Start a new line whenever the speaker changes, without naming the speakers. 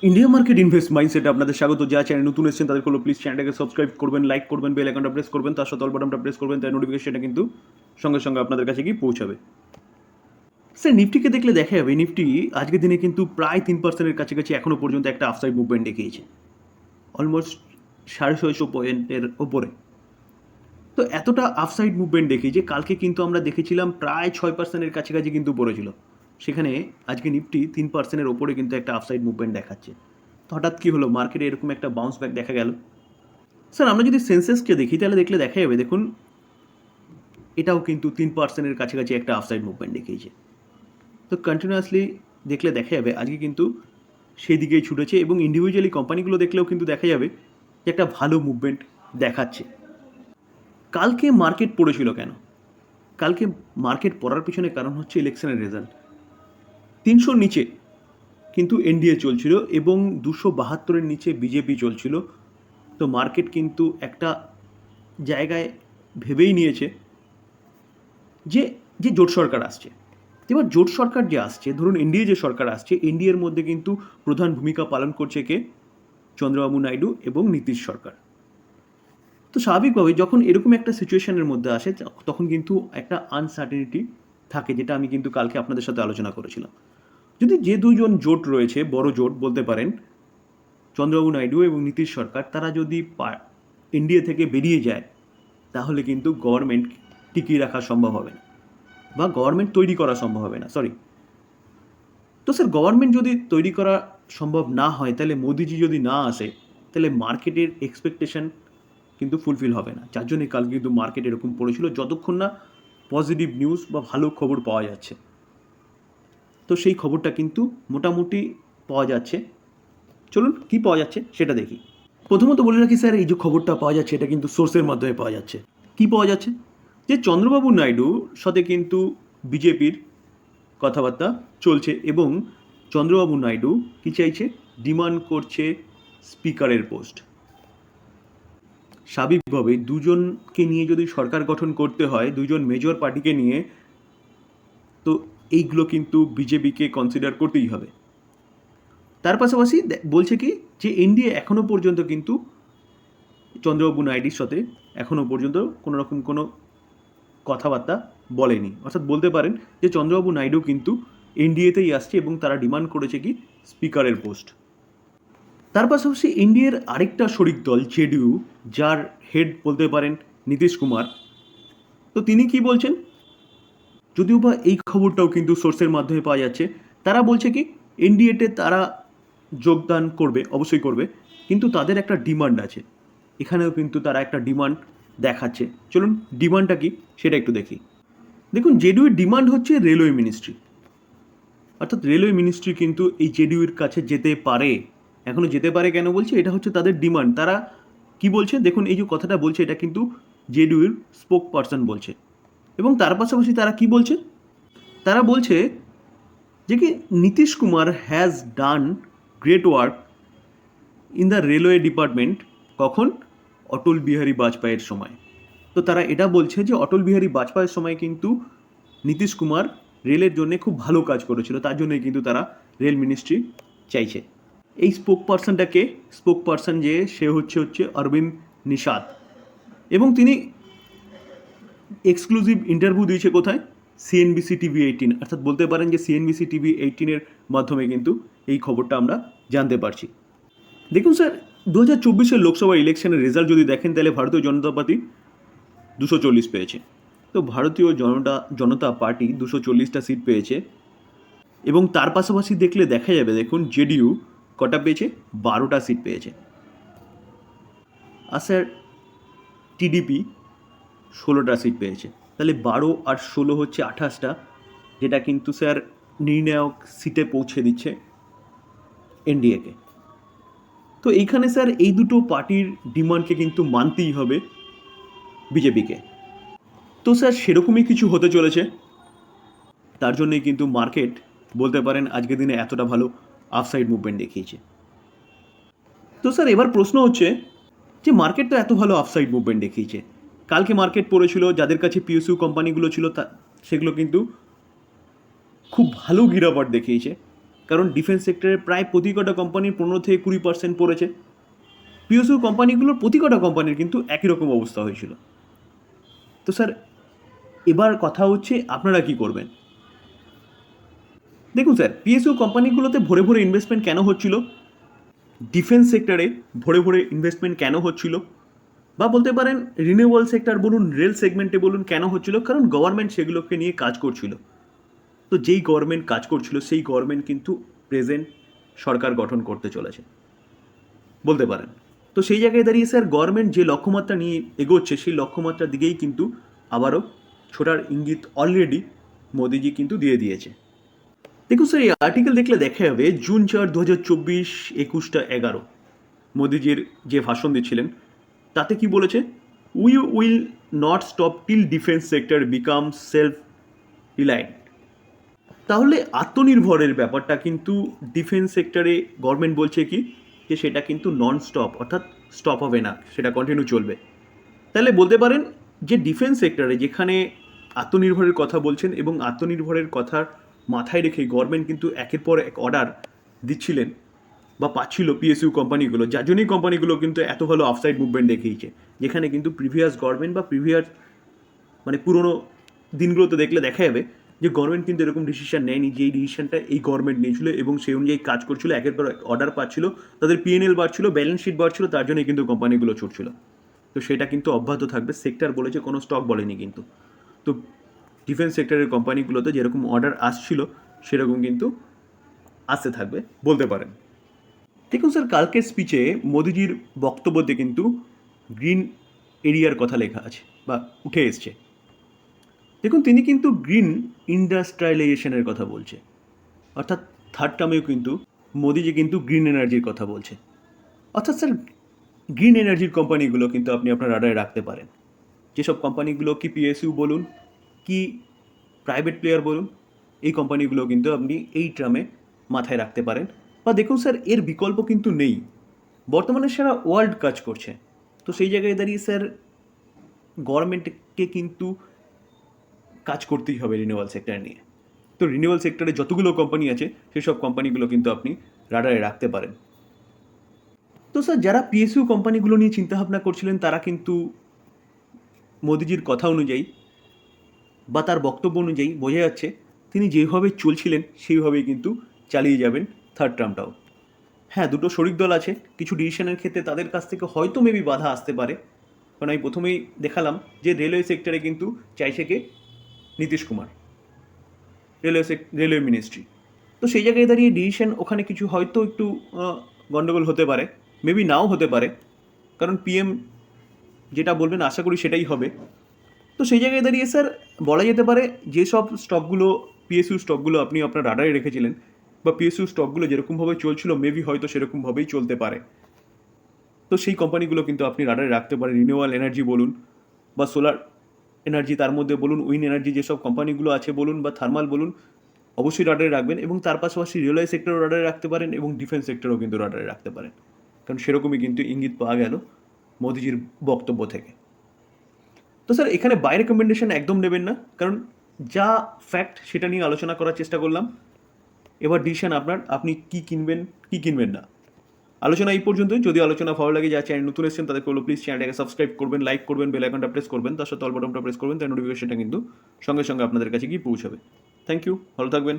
India market invest মাইন্ডসেটে আপনাদের স্বাগত। যা চ্যানেল নতুন এসেছেন তাদের হলো প্লিজ চ্যানেলটাকে সাবস্ক্রাইব করবেন, লাইক করবেন, বেল আইকনটা প্রেস করবেন, তার সাথে অল বাটনটা প্রেস করবেন, তাই নোটিফিকেশনটা কিন্তু সঙ্গে সঙ্গে আপনাদের কাছে গিয়ে পৌঁছাবে। স্যার নিফটিকে দেখলে দেখা যাবে নিফটি আজকের দিনে কিন্তু প্রায় 3%-এর কাছাকাছি এখনও পর্যন্ত একটা আফসাইড মুভমেন্ট দেখিয়েছে, অলমোস্ট 650 পয়েন্টের ওপরে। তো এতটা আফসাইড মুভমেন্ট দেখিয়েছে, কালকে কিন্তু আমরা দেখেছিলাম প্রায় 6%-এর কাছাকাছি কিন্তু পড়েছিল, সেখানে আজকে নিফটি 3%-এর ওপরে কিন্তু একটা আফসাইড মুভমেন্ট দেখাচ্ছে। তো হঠাৎ কী হলো, মার্কেটে এরকম একটা বাউন্স ব্যাক দেখা গেল। স্যার আমরা যদি সেন্সেসকে দেখি তাহলে দেখলে দেখা যাবে, দেখুন এটাও কিন্তু 3%-এর কাছাকাছি একটা আফসাইড মুভমেন্ট দেখিয়েছে। তো কন্টিনিউয়াসলি দেখলে দেখা যাবে আজকে কিন্তু সেই দিকেই ছুটেছে, এবং ইন্ডিভিজুয়ালি কোম্পানিগুলো দেখলেও কিন্তু দেখা যাবে যে একটা ভালো মুভমেন্ট দেখাচ্ছে। কালকে মার্কেট পড়েছিল কেন? কালকে মার্কেট পড়ার পিছনে কারণ হচ্ছে ইলেকশনের রেজাল্ট। 300-র নিচে কিন্তু এনডিএ চলছিল এবং 272-এর নিচে বিজেপি চলছিল। তো মার্কেট কিন্তু একটা জায়গায় ভেবেই নিয়েছে যে যে জোট সরকার আসছে। এবার জোট সরকার যে আসছে, ধরুন এনডিএ যে সরকার আসছে, এনডিএর মধ্যে কিন্তু প্রধান ভূমিকা পালন করছে কে? চন্দ্রবাবু নাইডু এবং নীতিশ সরকার। তো স্বাভাবিকভাবেই যখন এরকম একটা সিচুয়েশনের মধ্যে আসে তখন কিন্তু একটা আনসার্টেনিটি থাকে, যেটা আমি কিন্তু কালকে আপনাদের সাথে আলোচনা করেছিলাম। যদি যে দুজন জোট রয়েছে, বড় জোট বলতে পারেন, চন্দ্রবাবু নাইডু এবং নীতিশ সরকার, তারা যদি এনডিএ থেকে বেরিয়ে যায় তাহলে কিন্তু গভর্নমেন্ট টিকিয়ে রাখা সম্ভব হবে না, বা গভর্নমেন্ট তৈরি করা সম্ভব হবে না, সরি। তো স্যার গভর্নমেন্ট যদি তৈরি করা সম্ভব না হয়, তাহলে মোদিজি যদি না আসে, তাহলে মার্কেটের এক্সপেকটেশন কিন্তু ফুলফিল হবে না। যার জন্যই কাল কিন্তু মার্কেট এরকম পড়েছিল, যতক্ষণ না পজিটিভ নিউজ বা ভালো খবর পাওয়া যাচ্ছে। তো সেই খবরটা কিন্তু মোটামুটি পাওয়া যাচ্ছে। চলুন কী পাওয়া যাচ্ছে সেটা দেখি। প্রথমত বলে রাখি স্যার, এই যে খবরটা পাওয়া যাচ্ছে এটা কিন্তু সোর্সের মাধ্যমে পাওয়া যাচ্ছে। কি পাওয়া যাচ্ছে? যে চন্দ্রবাবু নাইডুর সাথে কিন্তু বিজেপির কথাবার্তা চলছে, এবং চন্দ্রবাবু নাইডু কী চাইছে? ডিমান্ড করছে স্পিকারের পোস্ট। স্বাভাবিকভাবেই দুজনকে নিয়ে যদি সরকার গঠন করতে হয়, দুজন মেজর পার্টিকে নিয়ে, তো এইগুলো কিন্তু বিজেপিকে কনসিডার করতেই হবে। তার পাশাপাশি বলছে কি, যে এনডিএ এখনও পর্যন্ত কিন্তু চন্দ্রবাবু নাইডুর সাথে এখনও পর্যন্ত কোনো রকম কোনো কথাবার্তা বলেনি। অর্থাৎ বলতে পারেন যে চন্দ্রবাবু নাইডু কিন্তু এনডিএতেই আসছে, এবং তারা ডিমান্ড করেছে কি? স্পিকারের পোস্ট। তার পাশাপাশি এনডিএর আরেকটা শরিক দল জেডিইউ, যার হেড বলতে পারেন নীতিশ কুমার, তো তিনি কি বলছেন? যদিও বা এই খবরটাও কিন্তু সোর্সের মাধ্যমে পাওয়া যাচ্ছে। তারা বলছে কি, এনডিএতে তারা যোগদান করবে, অবশ্যই করবে, কিন্তু তাদের একটা ডিমান্ড আছে। এখানেও কিন্তু তারা একটা ডিমান্ড দেখাচ্ছে। চলুন ডিমান্ডটা কি সেটা একটু দেখি। দেখুন, জেডিইউর ডিমান্ড হচ্ছে রেলওয়ে মিনিস্ট্রি। অর্থাৎ রেলওয়ে মিনিস্ট্রি কিন্তু এই জেডিইউর কাছে যেতে পারে। এখনও যেতে পারে কেন বলছে? এটা হচ্ছে তাদের ডিমান্ড। তারা কি বলছে দেখুন, এই যে কথাটা বলছে এটা কিন্তু জেডিইউর স্পোক পারসন বলছে। এবং তার পাশাপাশি তারা কি বলছে? তারা বলছে যে কি, Nitish Kumar has done great work in the railway department. কখন? অটল বিহারী বাজপেয়ীর সময়। তো তারা এটা বলছে যে অটল বিহারী বাজপেয়ীর সময় কিন্তু নীতিশ কুমার রেলের জন্য খুব ভালো কাজ করেছিল, তার জন্যই কিন্তু তারা রেল মিনিস্ট্রি চাইছে। এই স্পোক পারসনটাকে, স্পোক পারসন যে সে হচ্ছে অরবিন্দ নিষাদ, এবং তিনি এক্সক্লুসিভ ইন্টারভিউ দিয়েছে কোথায়? CNBC TV 18। অর্থাৎ বলতে পারেন যে সিএনবিসি টিভি 18-এর মাধ্যমে কিন্তু এই খবরটা আমরা জানতে পারছি। দেখুন স্যার, 2024-এর লোকসভা ইলেকশনের রেজাল্ট যদি দেখেন, তাহলে ভারতীয় জনতা পার্টি 240 পেয়েছে। তো ভারতীয় জনতা পার্টি 240টা সিট পেয়েছে, এবং তার পাশাপাশি দেখলে দেখা যাবে, দেখুন জেডিইউ কটা পেয়েছে? 12টা সিট পেয়েছে। আর স্যার টিডিপি 16টা সিট পেয়েছে। তাহলে 12 আর 16 হচ্ছে 28টা, যেটা কিন্তু স্যার নির্ণায়ক সিটে পৌঁছে দিচ্ছে এনডিএকে। তো এইখানে স্যার এই দুটো পার্টির ডিমান্ডকে কিন্তু মানতেই হবে বিজেপিকে। তো স্যার সেরকমই কিছু হতে চলেছে, তার জন্যই কিন্তু মার্কেট বলতে পারেন আজকের দিনে এতটা ভালো আপসাইড মুভমেন্ট দেখিয়েছে। তো স্যার এবার প্রশ্ন হচ্ছে যে মার্কেট তো এত ভালো আপসাইড মুভমেন্ট দেখিয়েছে, কালকে মার্কেট পড়েছিল, যাদের কাছে পিএসইউ কোম্পানিগুলো ছিল সেগুলো কিন্তু খুব ভালো গিরাবট দেখিয়েছে। কারণ ডিফেন্স সেক্টরে প্রায় প্রতি কটা কোম্পানির 15-20% পড়েছে। পিএসইউ কোম্পানিগুলোর প্রতি কটা কোম্পানির কিন্তু একই রকম অবস্থা হয়েছিল। তো স্যার এবার কথা হচ্ছে আপনারা কি করবেন? দেখুন স্যার, পিএসইউ কোম্পানিগুলোতে ভরে ভরে ইনভেস্টমেন্ট কেন হচ্ছিল? ডিফেন্স সেক্টরে ভরে ভরে ইনভেস্টমেন্ট কেন হচ্ছিল? বা বলতে পারেন রিনিউয়েবল সেক্টর বলুন, রেল সেগমেন্টে বলুন, কেন হচ্ছিল? কারণ গভর্নমেন্ট সেগুলোকে নিয়ে কাজ করছিল। তো যেই গভর্নমেন্ট কাজ করছিল সেই গভর্নমেন্ট কিন্তু প্রেজেন্ট সরকার গঠন করতে চলেছে বলতে পারেন। তো সেই জায়গায় দাঁড়িয়ে স্যার গভর্নমেন্ট যে লক্ষ্যমাত্রা নিয়ে এগোচ্ছে সেই লক্ষ্যমাত্রার দিকেই কিন্তু আবারও ছোটার ইঙ্গিত অলরেডি মোদিজি কিন্তু দিয়ে দিয়েছে। দেখুন স্যার, এই আর্টিকেল দেখলে দেখা যাবে জুন 4, 2024, 21টা 11 মোদিজির যে ভাষণ দিচ্ছিলেন তাতে কি বলেছে? We will not stop till defence sector become self reliant. তাহলে আত্মনির্ভরের ব্যাপারটা কিন্তু ডিফেন্স সেক্টরে গভর্নমেন্ট বলছে কি যে সেটা কিন্তু নন স্টপ, অর্থাৎ স্টপ হবে না, সেটা কন্টিনিউ চলবে। তাহলে বলতে পারেন যে ডিফেন্স সেক্টরে যেখানে আত্মনির্ভরের কথা বলছেন এবং আত্মনির্ভরের কথার মাথায় রেখে গভর্নমেন্ট কিন্তু একের পর এক অর্ডার দিচ্ছিলেন বা পাচ্ছিল পিএসইউ কোম্পানিগুলো, যার জন্যই কোম্পানিগুলো কিন্তু এত ভালো আফসাইড মুভমেন্ট দেখিয়েছে। যেখানে কিন্তু প্রিভিয়াস গভর্নমেন্ট বা প্রিভিয়াস মানে পুরোনো দিনগুলোতে দেখলে দেখা যাবে যে গভর্নমেন্ট কিন্তু এরকম ডিসিশন নেয়নি, যেই ডিসিশনটা এই গভর্নমেন্ট নিয়েছিল এবং সেই অনুযায়ী কাজ করছিল, একের পর এক অর্ডার পাচ্ছিল, তাদের পিএনএল বাড়ছিল, ব্যালেন্স শিট বাড়ছিল, তার জন্যই কিন্তু কোম্পানিগুলো ছুটছিল। তো সেটা কিন্তু অব্যাহত থাকবে। সেক্টর বলেছে, কোনো স্টক বলেনি কিন্তু। তো ডিফেন্স সেক্টরের কোম্পানিগুলোতে যেরকম অর্ডার আসছিল সেরকম কিন্তু আসতে থাকবে বলতে পারেন। দেখুন স্যার, কালকের স্পিচে মোদিজির বক্তব্যতে কিন্তু গ্রিন এরিয়ার কথা লেখা আছে বা উঠে এসছে। দেখুন তিনি কিন্তু গ্রিন ইন্ডাস্ট্রিয়ালাইজেশনের কথা বলছে, অর্থাৎ থার্ড টার্মেও কিন্তু মোদিজি কিন্তু গ্রিন এনার্জির কথা বলছে। অর্থাৎ স্যার গ্রিন এনার্জির কোম্পানিগুলো কিন্তু আপনি আপনার রাডারে রাখতে পারেন। যেসব কোম্পানিগুলো কি পিএসইউ বলুন কি প্রাইভেট প্লেয়ার বলুন, এই কোম্পানিগুলো কিন্তু আপনি এই টার্মে মাথায় রাখতে পারেন। বা দেখুন স্যার, এর বিকল্প কিন্তু নেই। বর্তমানে সারা ওয়ার্ল্ড কাজ করছে। তো সেই জায়গায় দাঁড়িয়ে স্যার গভর্নমেন্টকে কিন্তু কাজ করতেই হবে রিনিউয়াল সেক্টর নিয়ে। তো রিনিউয়াল সেক্টরে যতগুলো কোম্পানি আছে সেসব কোম্পানিগুলো কিন্তু আপনি রাডারে রাখতে পারেন। তো স্যার যারা পিএসইউ কোম্পানিগুলো নিয়ে চিন্তাভাবনা করছিলেন তারা কিন্তু মোদিজির কথা অনুযায়ী বা তার বক্তব্য অনুযায়ী বোঝা যাচ্ছে তিনি যেভাবে চলছিলেন সেইভাবেই কিন্তু চালিয়ে যাবেন থার্ড টার্মটাও। হ্যাঁ, দুটো শরিক দল আছে, কিছু ডিসিশনের ক্ষেত্রে তাদের কাছ থেকে হয়তো মেবি বাধা আসতে পারে। কারণ আমি প্রথমেই দেখালাম যে রেলওয়ে সেক্টরে কিন্তু চাইছে কে? Nitish Kumar, railway ministry. তো সেই জায়গায় দাঁড়িয়ে ডিসিশন ওখানে কিছু হয়তো একটু গণ্ডগোল হতে পারে, মেবি নাও হতে পারে, কারণ পিএম যেটা বলবেন আশা করি সেটাই হবে। তো সেই জায়গায় দাঁড়িয়ে স্যার বলা যেতে পারে যেসব স্টকগুলো পিএসইউ স্টকগুলো আপনি আপনার রাডারে রেখেছিলেন বা পিএসইউ স্টকগুলো যেরকমভাবে চলছিল মেবি হয়তো সেরকমভাবেই চলতে পারে। তো সেই কোম্পানিগুলো কিন্তু আপনি রাডারে রাখতে পারেন। রিনিউয়েবল এনার্জি বলুন বা সোলার এনার্জি, তার মধ্যে বলুন উইন্ড এনার্জি যেসব কোম্পানিগুলো আছে বলুন বা থার্মাল বলুন, অবশ্যই রাডারে রাখবেন। এবং তার পাশাপাশি রেলওয়ে সেক্টরও রাডারে রাখতে পারেন এবং ডিফেন্স সেক্টরও কিন্তু রাডারে রাখতে পারেন। কারণ সেরকমই কিন্তু ইঙ্গিত পাওয়া গেল মোদিজির বক্তব্য থেকে। তো স্যার এখানে বাই রেকমেন্ডেশন একদম নেবেন না, কারণ যা ফ্যাক্ট সেটা নিয়ে আলোচনা করার চেষ্টা করলাম। এবার ডিসিশন আপনার, আপনি কি কিনবেন কি কিনবেন না। আলোচনা এই পর্যন্তই। যদি আলোচনা ভালো লাগে, যা চ্যানেল নতুন এসেছেন তাদের বলবো প্লিজ চ্যানেলটাকে সাবস্ক্রাইব করবেন, লাইক করবেন, বেল আইকনটা প্রেস করবেন, তার সাথে অল বাটনটা প্রেস করবেন, তাই নোটিফিকেশনটা কিন্তু সঙ্গে সঙ্গে আপনাদের কাছে গিয়ে পৌঁছাবে। থ্যাংক ইউ, ভালো থাকবেন।